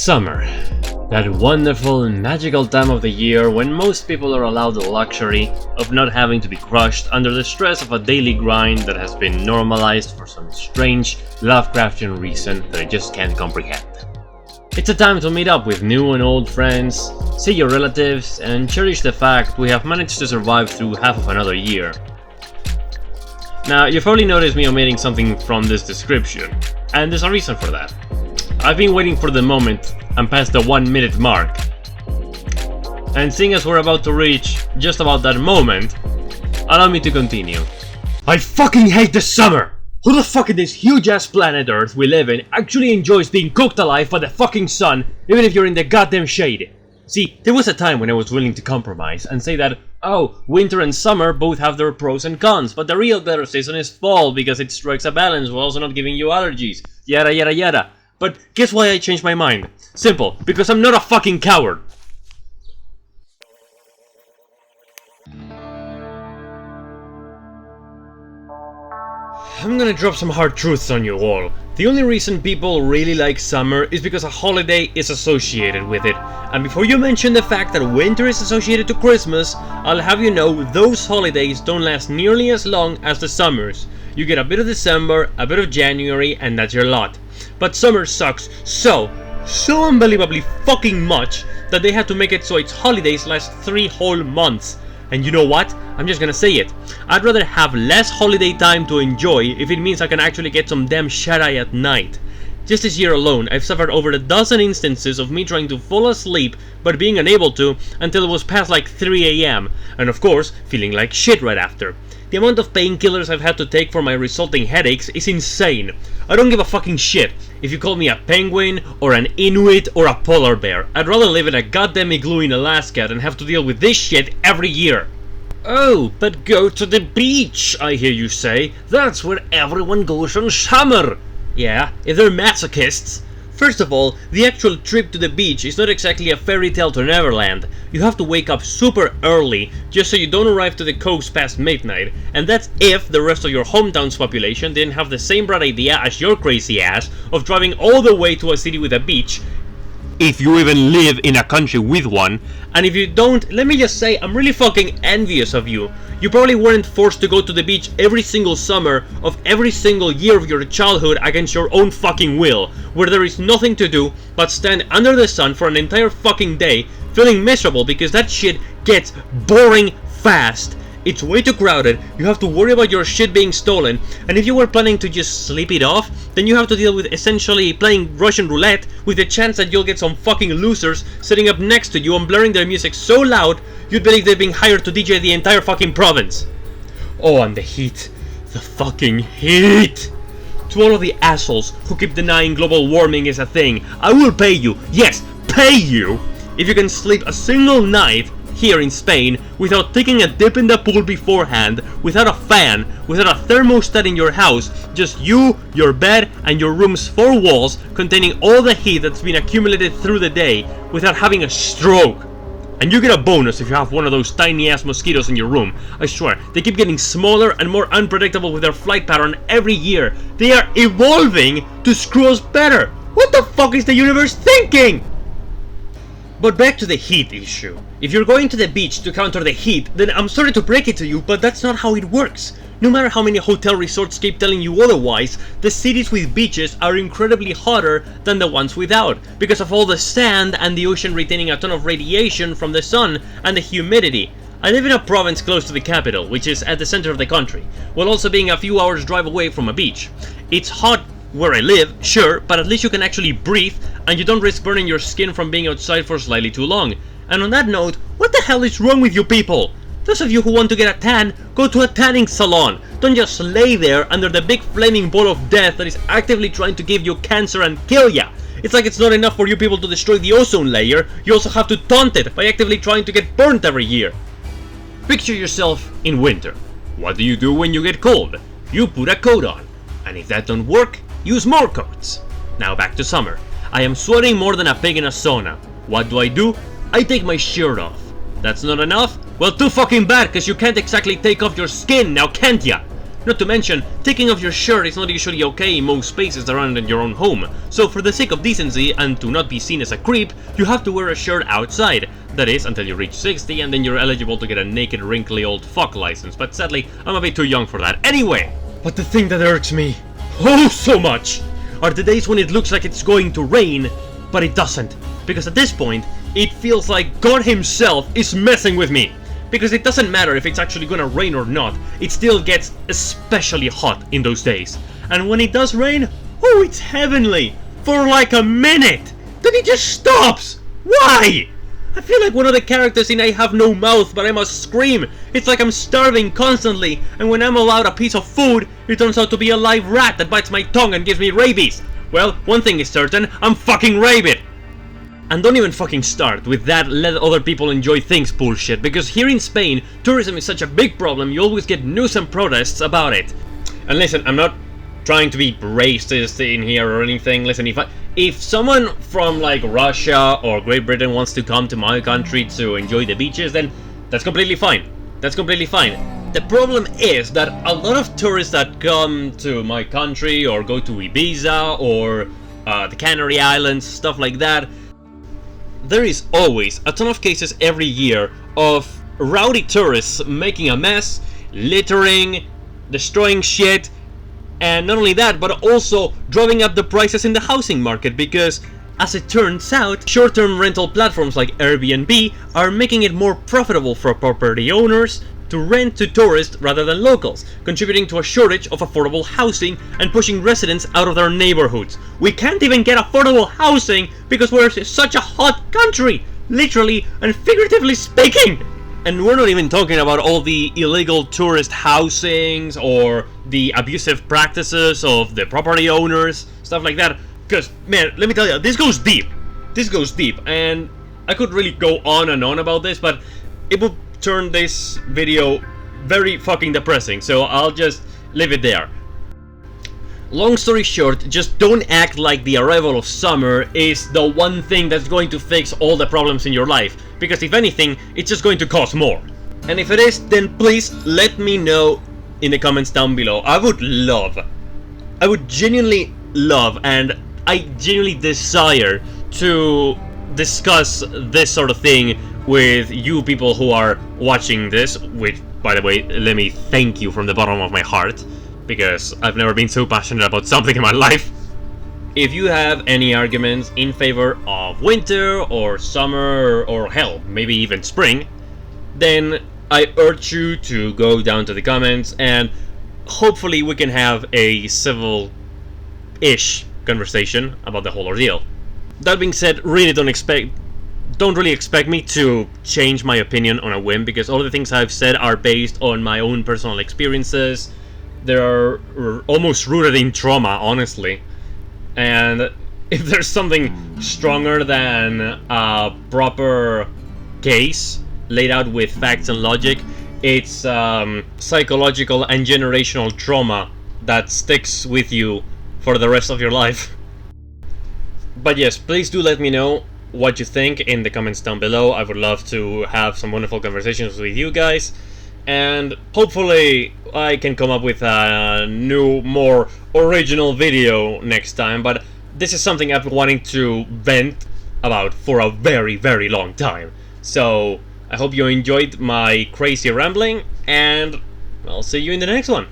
Summer. That wonderful and magical time of the year when most people are allowed the luxury of not having to be crushed under the stress of a daily grind that has been normalized for some strange Lovecraftian reason that I just can't comprehend. It's a time to meet up with new and old friends, see your relatives, and cherish the fact we have managed to survive through half of another year. Now, you've probably noticed me omitting something from this description, and there's a reason for that. I've been waiting for the moment and past the 1 minute mark. And seeing as we're about to reach just about that moment, allow me to continue. I fucking hate the summer! Who the fuck in this huge ass planet Earth we live in actually enjoys being cooked alive by the fucking sun, even if you're in the goddamn shade? See, there was a time when I was willing to compromise and say that, oh, winter and summer both have their pros and cons, but the real better season is fall because it strikes a balance while also not giving you allergies, yada yada yada. But guess why I changed my mind? Simple, because I'm not a fucking coward. I'm gonna drop some hard truths on you all. The only reason people really like summer is because a holiday is associated with it. And before you mention the fact that winter is associated to Christmas, I'll have you know those holidays don't last nearly as long as the summers. You get a bit of December, a bit of January, and that's your lot. But summer sucks so unbelievably fucking much that they had to make it so its holidays last 3 whole months. And you know what? I'm just gonna say it. I'd rather have less holiday time to enjoy if it means I can actually get some damn shut-eye at night. Just this year alone, I've suffered over a dozen instances of me trying to fall asleep but being unable to until it was past like 3 AM, and of course, feeling like shit right after. The amount of painkillers I've had to take for my resulting headaches is insane. I don't give a fucking shit if you call me a penguin, or an Inuit, or a polar bear. I'd rather live in a goddamn igloo in Alaska than have to deal with this shit every year. Oh, but go to the beach, I hear you say. That's where everyone goes on summer. Yeah, if they're masochists. First of all, the actual trip to the beach is not exactly a fairy tale to Neverland. You have to wake up super early just so you don't arrive to the coast past midnight, and that's if the rest of your hometown's population didn't have the same bright idea as your crazy ass of driving all the way to a city with a beach, if you even live in a country with one. And if you don't, let me just say I'm really fucking envious of you. You probably weren't forced to go to the beach every single summer of every single year of your childhood against your own fucking will, where there is nothing to do but stand under the sun for an entire fucking day, feeling miserable because that shit gets boring fast. It's way too crowded, you have to worry about your shit being stolen, and if you were planning to just sleep it off, then you have to deal with essentially playing Russian roulette with the chance that you'll get some fucking losers sitting up next to you and blaring their music so loud you'd believe they've been hired to DJ the entire fucking province. Oh, and the heat. The fucking heat! To all of the assholes who keep denying global warming is a thing, I will pay you, yes, pay you, if you can sleep a single night here in Spain without taking a dip in the pool beforehand, without a fan, without a thermostat in your house, just you, your bed, and your room's 4 walls containing all the heat that's been accumulated through the day without having a stroke. And you get a bonus if you have one of those tiny ass mosquitoes in your room. I swear, they keep getting smaller and more unpredictable with their flight pattern every year. They are evolving to screw us better. What the fuck is the universe thinking? But back to the heat issue. If you're going to the beach to counter the heat, then I'm sorry to break it to you, but that's not how it works. No matter how many hotel resorts keep telling you otherwise, the cities with beaches are incredibly hotter than the ones without, because of all the sand and the ocean retaining a ton of radiation from the sun and the humidity. I live in a province close to the capital, which is at the center of the country, while also being a few hours drive away from a beach. It's hot where I live, sure, but at least you can actually breathe, and you don't risk burning your skin from being outside for slightly too long. And on that note, what the hell is wrong with you people? Those of you who want to get a tan, go to a tanning salon. Don't just lay there under the big flaming ball of death that is actively trying to give you cancer and kill ya. It's like it's not enough for you people to destroy the ozone layer, you also have to taunt it by actively trying to get burnt every year. Picture yourself in winter. What do you do when you get cold? You put a coat on. And if that don't work, use more coats. Now back to summer. I am sweating more than a pig in a sauna. What do? I take my shirt off. That's not enough? Well, too fucking bad, cause you can't exactly take off your skin now, can't ya? Not to mention, taking off your shirt is not usually okay in most spaces around in your own home, so for the sake of decency and to not be seen as a creep, you have to wear a shirt outside. That is, until you reach 60 and then you're eligible to get a naked wrinkly old fuck license, but sadly, I'm a bit too young for that. Anyway! But the thing that irks me, oh so much, are the days when it looks like it's going to rain, but it doesn't. Because at this point, it feels like God himself is messing with me. Because it doesn't matter if it's actually gonna rain or not, it still gets especially hot in those days. And when it does rain, oh, it's heavenly! For like a minute! Then it just stops! Why? I feel like one of the characters in I Have No Mouth, but I must scream. It's like I'm starving constantly, and when I'm allowed a piece of food, it turns out to be a live rat that bites my tongue and gives me rabies. Well, one thing is certain, I'm fucking rabid. And don't even fucking start with that let other people enjoy things bullshit, because here in Spain, tourism is such a big problem, you always get news and protests about it. And listen, I'm not trying to be racist in here or anything. Listen, if someone from like Russia or Great Britain wants to come to my country to enjoy the beaches, then that's completely fine. That's completely fine. The problem is that a lot of tourists that come to my country or go to Ibiza or the Canary Islands, stuff like that, there is always a ton of cases every year of rowdy tourists making a mess, littering, destroying shit, and not only that, but also driving up the prices in the housing market because, as it turns out, short-term rental platforms like Airbnb are making it more profitable for property owners to rent to tourists rather than locals, contributing to a shortage of affordable housing and pushing residents out of their neighborhoods. We can't even get affordable housing because we're such a hot country, literally and figuratively speaking. And we're not even talking about all the illegal tourist housings or the abusive practices of the property owners, stuff like that. Because, man, let me tell you, this goes deep. This goes deep, and I could really go on and on about this, but it would turn this video very fucking depressing, so I'll just leave it there. Long story short, just don't act like the arrival of summer is the one thing that's going to fix all the problems in your life, because if anything, it's just going to cause more. And if it is, then please let me know in the comments down below. I would genuinely love, and I genuinely desire to discuss this sort of thing with you people who are watching this, which, by the way, let me thank you from the bottom of my heart, because I've never been so passionate about something in my life. If you have any arguments in favor of winter or summer or hell, maybe even spring, then I urge you to go down to the comments and hopefully we can have a civil-ish conversation about the whole ordeal. That being said, really don't really expect me to change my opinion on a whim, because all the things I've said are based on my own personal experiences. They're almost rooted in trauma, honestly. And if there's something stronger than a proper case laid out with facts and logic, it's psychological and generational trauma that sticks with you for the rest of your life. But yes, please do let me know what you think in the comments down below. I would love to have some wonderful conversations with you guys, and hopefully I can come up with a new, more original video next time, but this is something I've been wanting to vent about for a very, very long time. So I hope you enjoyed my crazy rambling, and I'll see you in the next one.